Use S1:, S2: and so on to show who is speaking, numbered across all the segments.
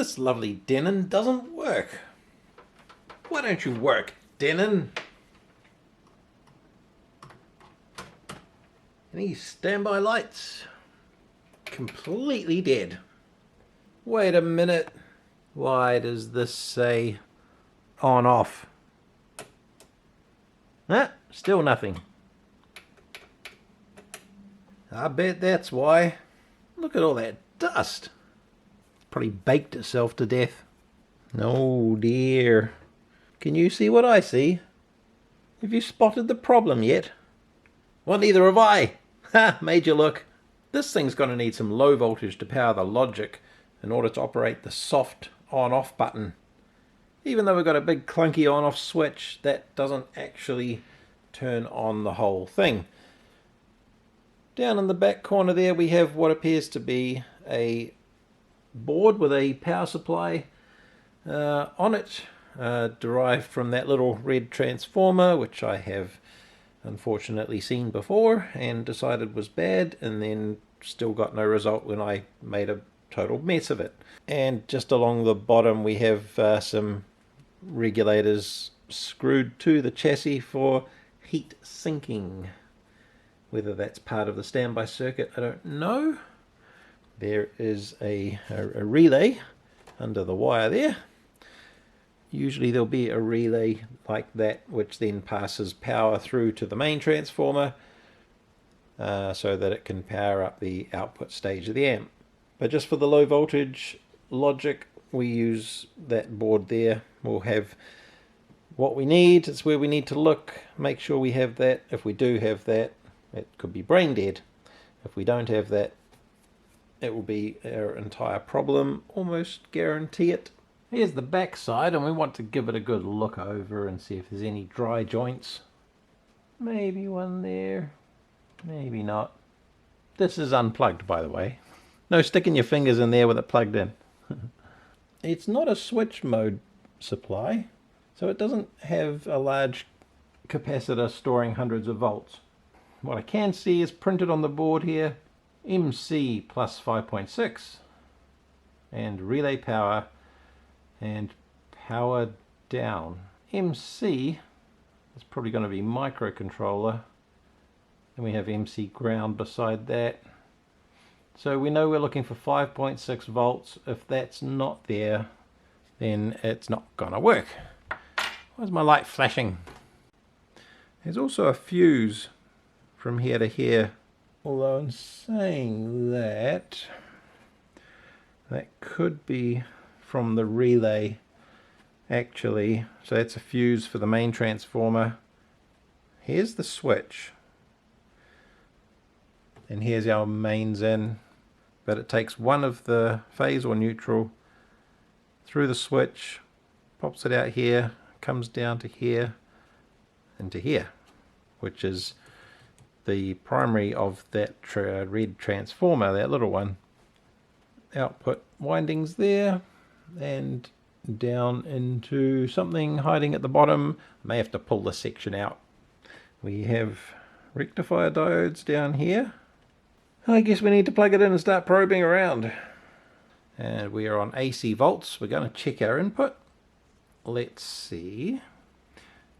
S1: This lovely Denon doesn't work. Why don't you work, Denon? And these standby lights, completely dead. Wait a minute. Why does this say on off? Ah, still nothing. I bet that's why. Look at all that dust. Probably baked itself to death. Oh dear. Can you see what I see? Have you spotted the problem yet? Well, neither have I. Ha, made you look. This thing's going to need some low voltage to power the logic in order to operate the soft on-off button. Even though we've got a big clunky on-off switch, that doesn't actually turn on the whole thing. Down in the back corner there we have what appears to be a board with a power supply on it, derived from that little red transformer, which I have unfortunately seen before and decided was bad, and then still got no result when I made a total mess of it. And just along the bottom we have some regulators screwed to the chassis for heat sinking. Whether that's part of the standby circuit, I don't know. There is a relay under the wire there. Usually there'll be a relay like that which then passes power through to the main transformer so that it can power up the output stage of the amp. But just for the low voltage logic we use that board there. We'll have what we need. It's where we need to look, make sure we have that. If we do have that, it could be brain dead. If we don't have that, it will be our entire problem, almost guarantee it. Here's the back side, and we want to give it a good look over and see if there's any dry joints. Maybe one there, maybe not. This is unplugged, by the way. No sticking your fingers in there with it plugged in. It's not a switch mode supply, so it doesn't have a large capacitor storing hundreds of volts. What I can see is printed on the board here, MC plus 5.6 and relay power and power down. MC is probably going to be microcontroller, and we have MC ground beside that. So we know we're looking for 5.6 volts. If that's not there, then it's not going to work. Why is my light flashing? There's also a fuse from here to here, although in saying that, that could be from the relay actually. So that's a fuse for the main transformer. Here's the switch, and here's our mains in, but it takes one of the phase or neutral through the switch, pops it out here, comes down to here and to here, which is the primary of that red transformer, that little one. Output windings there, and down into something hiding at the bottom. I may have to pull this section out. We have rectifier diodes down here. I guess we need to plug it in and start probing around. And we are on AC volts. We're going to check our input. Let's see.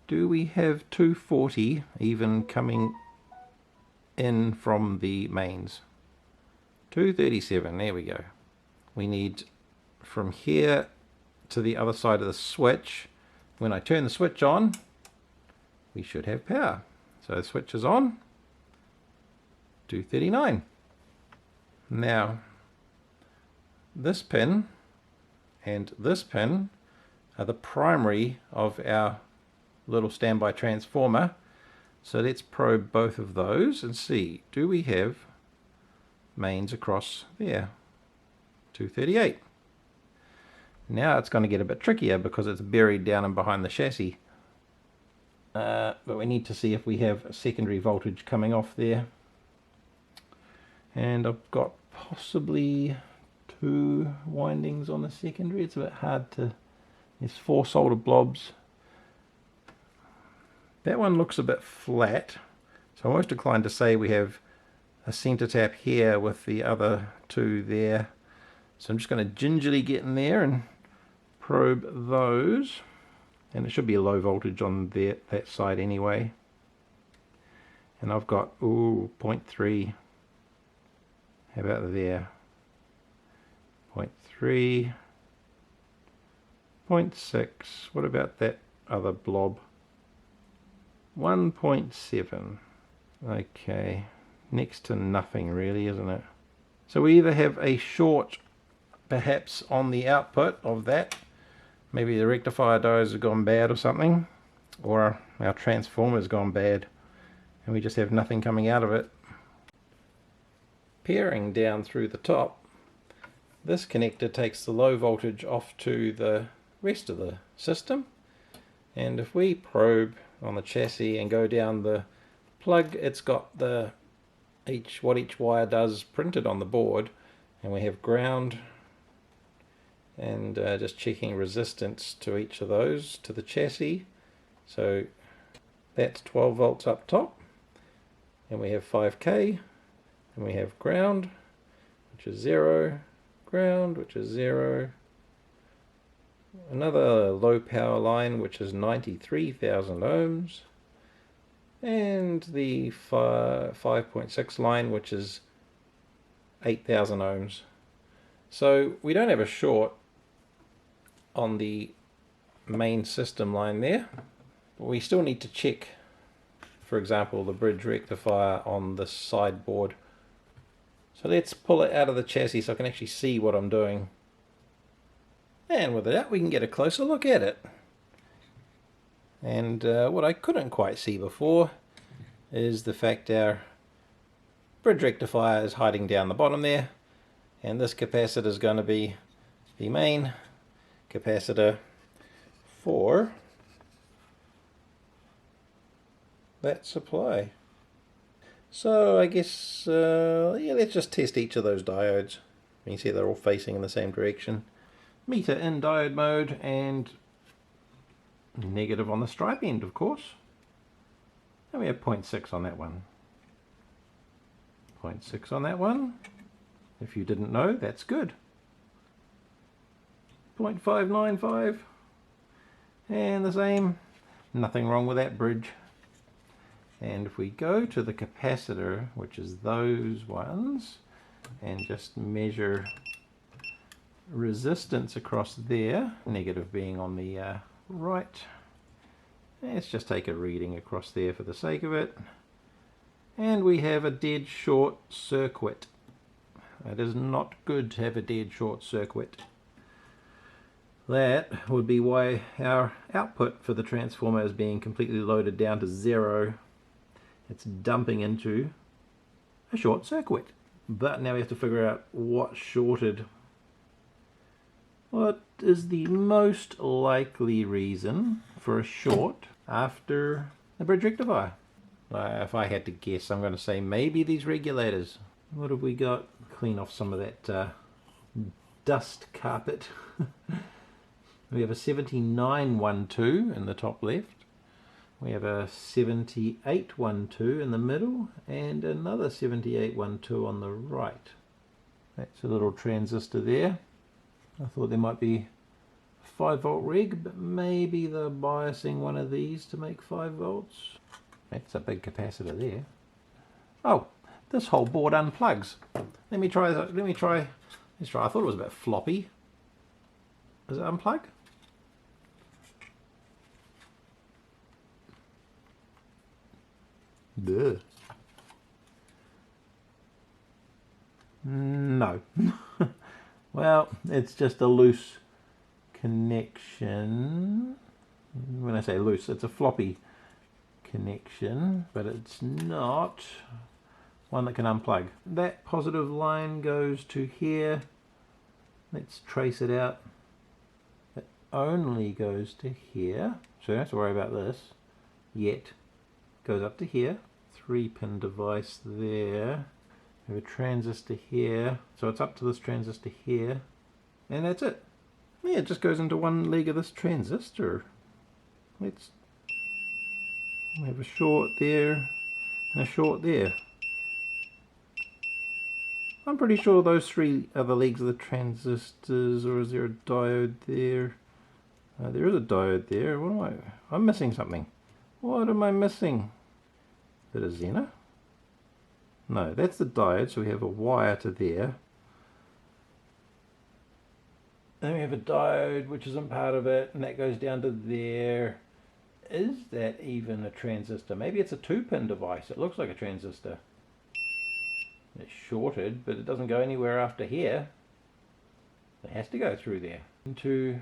S1: Do we have 240 even coming in from the mains? 237, there we go. We need from here to the other side of the switch. When I turn the switch on, we should have power. So the switch is on, 239. Now, this pin and this pin are the primary of our little standby transformer. So let's probe both of those and see, do we have mains across there? 238. Now it's going to get a bit trickier because it's buried down and behind the chassis. But we need to see if we have a secondary voltage coming off there. And I've got possibly 2 windings on the secondary. It's a bit hard to... There's 4 solder blobs. That one looks a bit flat. So I'm most inclined to say we have a center tap here with the other 2 there. So I'm just going to gingerly get in there and probe those. And it should be a low voltage on that side anyway. And I've got, ooh, 0.3. How about there? 0.3. 0.6. What about that other blob? 1.7. Okay. Next to nothing really, isn't it? So we either have a short perhaps on the output of that. Maybe the rectifier diodes have gone bad or something. Or our transformer's gone bad. And we just have nothing coming out of it. Peering down through the top, this connector takes the low voltage off to the rest of the system. And if we probe on the chassis and go down the plug, it's got the what each wire does printed on the board, and we have ground, and just checking resistance to each of those to the chassis. So that's 12 volts up top, and we have 5k, and we have ground, which is 0, ground, which is 0, another low power line which is 93,000 ohms, and the 5.6 line which is 8,000 ohms. So we don't have a short on the main system line there, but we still need to check, for example, the bridge rectifier on the sideboard. So let's pull it out of the chassis so I can actually see what I'm doing. And with that we can get a closer look at it. And what I couldn't quite see before is the fact our bridge rectifier is hiding down the bottom there, and this capacitor is going to be the main capacitor for that supply. So I guess yeah, let's just test each of those diodes. You can see they're all facing in the same direction. Meter in diode mode, and negative on the stripe end, of course. And we have 0.6 on that one. 0.6 on that one. If you didn't know, that's good. 0.595. And the same. Nothing wrong with that bridge. And if we go to the capacitor, which is those ones, and just measure resistance across there, negative being on the right. Let's just take a reading across there for the sake of it. And we have a dead short circuit. It is not good to have a dead short circuit. That would be why our output for the transformer is being completely loaded down to 0. It's dumping into a short circuit. But now we have to figure out what shorted. What is the most likely reason for a short after the bridge rectifier? If I had to guess, I'm going to say maybe these regulators. What have we got? Clean off some of that dust carpet. We have a 7912 in the top left. We have a 7812 in the middle, and another 7812 on the right. That's a little transistor there. I thought there might be a 5 volt reg, but maybe they're biasing one of these to make 5 volts. That's a big capacitor there. Oh, this whole board unplugs. Let's try. I thought it was a bit floppy. Does it unplug? Duh. No. Well, it's just a loose connection. When I say loose, it's a floppy connection, but it's not one that can unplug. That positive line goes to here. Let's trace it out. It only goes to here, so you don't have to worry about this yet. Goes up to here. 3-pin device there. We have a transistor here, so it's up to this transistor here, and that's it. Yeah, it just goes into one leg of this transistor. We have a short there and a short there. I'm pretty sure those three are the legs of the transistors, or is there a diode there? There is a diode there. What am I? I'm missing something. What am I missing? Is it a Zener? No, that's the diode, so we have a wire to there. Then we have a diode which isn't part of it, and that goes down to there. Is that even a transistor? Maybe it's a 2-pin device. It looks like a transistor. It's shorted, but it doesn't go anywhere after here. It has to go through there. Into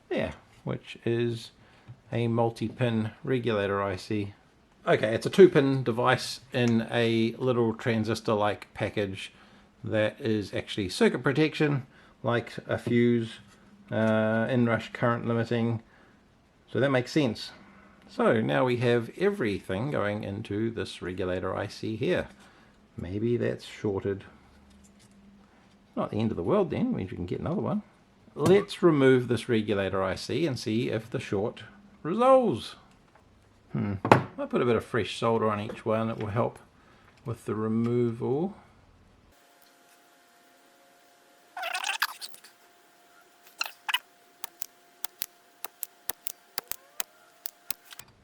S1: there, which is a multi-pin regulator IC. Okay, it's a 2-pin device in a little transistor-like package that is actually circuit protection, like a fuse, inrush current limiting. So that makes sense. So now we have everything going into this regulator IC here. Maybe that's shorted. Not the end of the world then, means we can get another one. Let's remove this regulator IC and see if the short resolves. I'll put a bit of fresh solder on each one. It will help with the removal.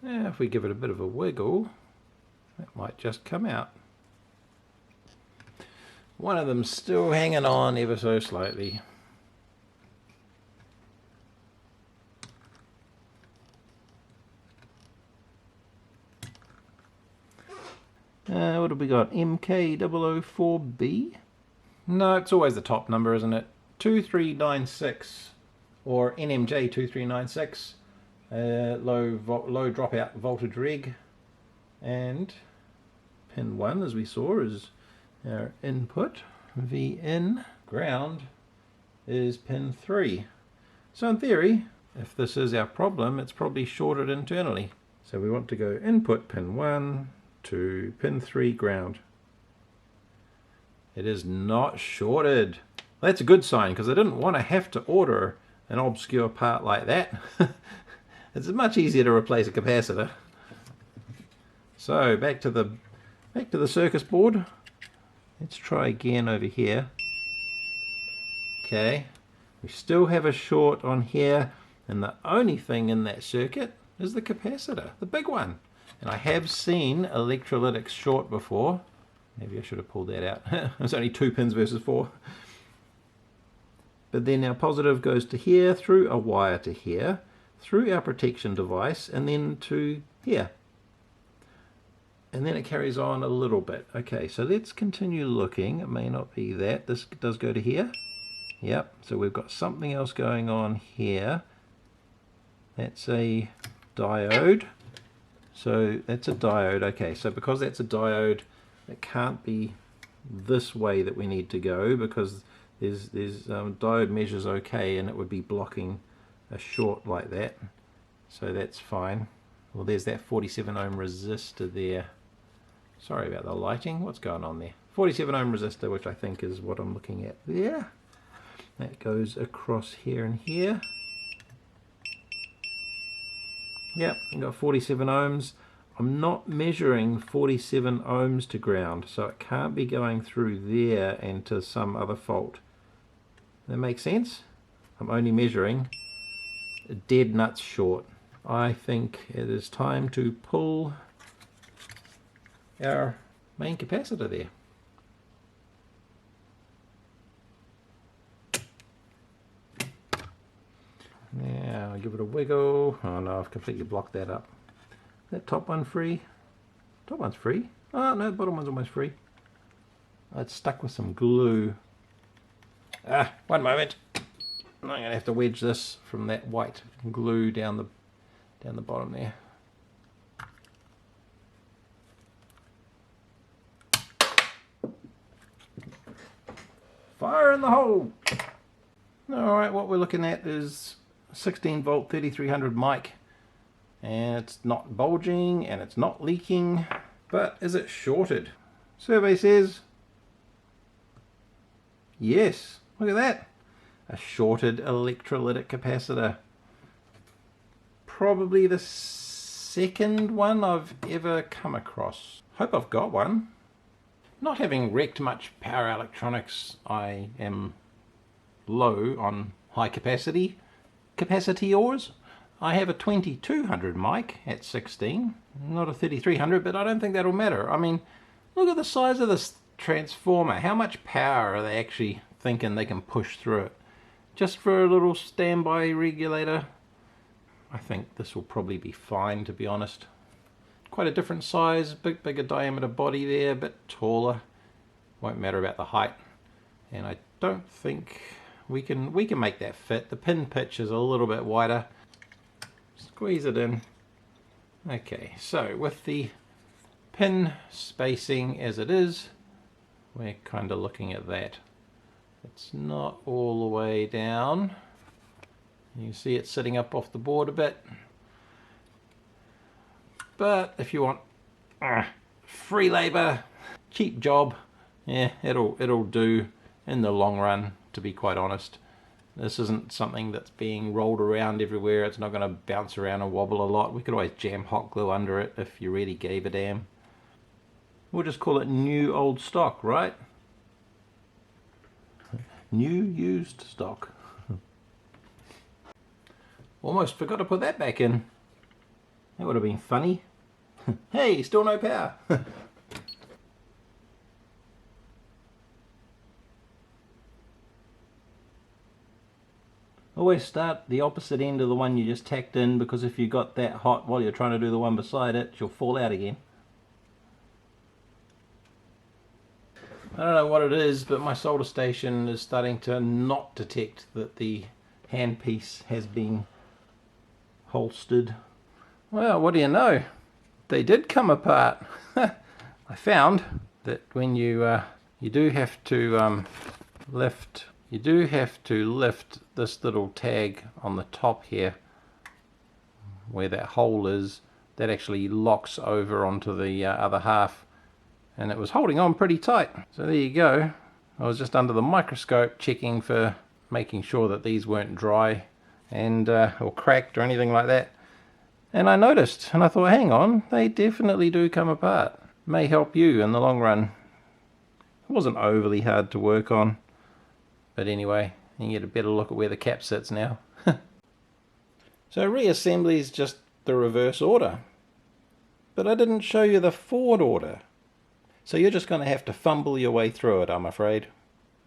S1: Now if we give it a bit of a wiggle, it might just come out. One of them's still hanging on ever so slightly. What have we got? MK004B? No, it's always the top number, isn't it? 2396 or NMJ2396. Low dropout voltage reg. And pin 1, as we saw, is our input. VIN. Ground is pin 3. So in theory, if this is our problem, it's probably shorted internally. So we want to go input pin 1 to pin 3 ground. It is not shorted. Well, that's a good sign, because I didn't want to have to order an obscure part like that. It's much easier to replace a capacitor. So back to the circuit board. Let's try again over here. Okay, we still have a short on here, and the only thing in that circuit is the capacitor, the big one. And I have seen electrolytics short before. Maybe I should have pulled that out. It's only 2 pins versus 4. But then our positive goes to here, through a wire to here, through our protection device, and then to here. And then it carries on a little bit. Okay, so let's continue looking. It may not be that. This does go to here. Yep, so we've got something else going on here. That's a diode. So that's a diode. Okay, so because that's a diode, it can't be this way that we need to go, because there's diode measures okay, and it would be blocking a short like that. So that's fine. Well, there's that 47 ohm resistor there. Sorry about the lighting. What's going on there? 47 ohm resistor, which I think is what I'm looking at there. That goes across here and here. Yep, I've got 47 ohms. I'm not measuring 47 ohms to ground, so it can't be going through there and to some other fault. That makes sense? I'm only measuring a dead nuts short. I think it is time to pull our main capacitor there. Now give it a wiggle. Oh no, I've completely blocked that up. That top one free? Top one's free. Oh no, the bottom one's almost free. It's stuck with some glue. One moment. I'm gonna have to wedge this from that white glue down the bottom there. Fire in the hole! Alright, what we're looking at is 16 volt 3300 mic, and it's not bulging and it's not leaking, but is it shorted? Survey says yes. Look at that, a shorted electrolytic capacitor. Probably the second one I've ever come across. Hope I've got one. Not having wrecked much power electronics, I am low on high capacity ores. I have a 2200 mic at 16, not a 3300, but I don't think that'll matter. I mean, look at the size of this transformer. How much power are they actually thinking they can push through it? Just for a little standby regulator, I think this will probably be fine, to be honest. Quite a different size, bigger diameter body there, a bit taller. Won't matter about the height. And I don't think we can make that fit. The pin pitch is a little bit wider. Squeeze it in. Okay, so with the pin spacing as it is, we're kind of looking at that. It's not all the way down. You can see it sitting up off the board a bit. But if you want free labor, cheap job, yeah, it'll do in the long run, to be quite honest. This isn't something that's being rolled around everywhere. It's not going to bounce around and wobble a lot. We could always jam hot glue under it if you really gave a damn. We'll just call it new old stock, right? New used stock. Almost forgot to put that back in. That would have been funny. Hey, still no power. Always start the opposite end of the one you just tacked in, because if you got that hot while you're trying to do the one beside it, you'll fall out again. I don't know what it is, but my solder station is starting to not detect that the handpiece has been holstered. Well, what do you know? They did come apart. I found that when you do have to lift this little tag on the top here, where that hole is, that actually locks over onto the other half, and it was holding on pretty tight. So there you go. I was just under the microscope checking for making sure that these weren't dry and or cracked or anything like that. And I noticed, and I thought, hang on, they definitely do come apart. May help you in the long run. It wasn't overly hard to work on. But anyway, you can get a better look at where the cap sits now. So reassembly is just the reverse order. But I didn't show you the forward order. So you're just going to have to fumble your way through it, I'm afraid.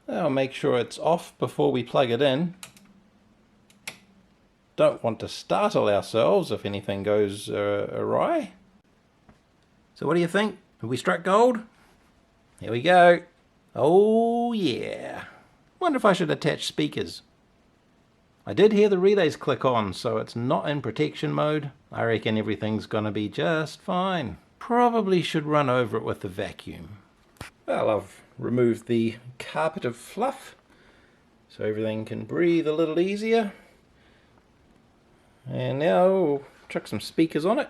S1: I'll make sure it's off before we plug it in. Don't want to startle ourselves if anything goes awry. So what do you think? Have we struck gold? Here we go. Oh yeah. Wonder if I should attach speakers. I did hear the relays click on, so it's not in protection mode. I reckon everything's gonna be just fine. Probably should run over it with the vacuum. Well, I've removed the carpet of fluff, so everything can breathe a little easier. And now we'll chuck some speakers on it.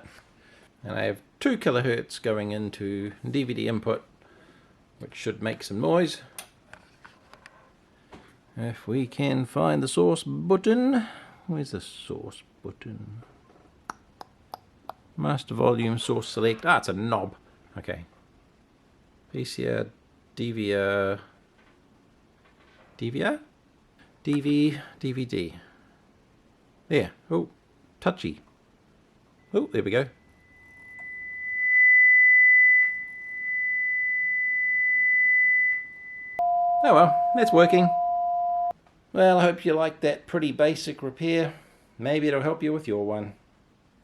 S1: And I have 2 kilohertz going into DVD input, which should make some noise. If we can find the source button. Where's the source button? Master volume, source select. Ah, it's a knob. Okay. PCR, DVR, DVD. There. Oh, touchy. Oh, there we go. Oh well, that's working. Well, I hope you liked that pretty basic repair. Maybe it'll help you with your one.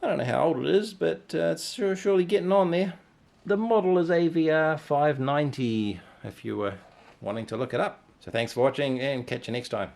S1: I don't know how old it is, but it's surely getting on there. The model is AVR590, if you were wanting to look it up. So thanks for watching, and catch you next time.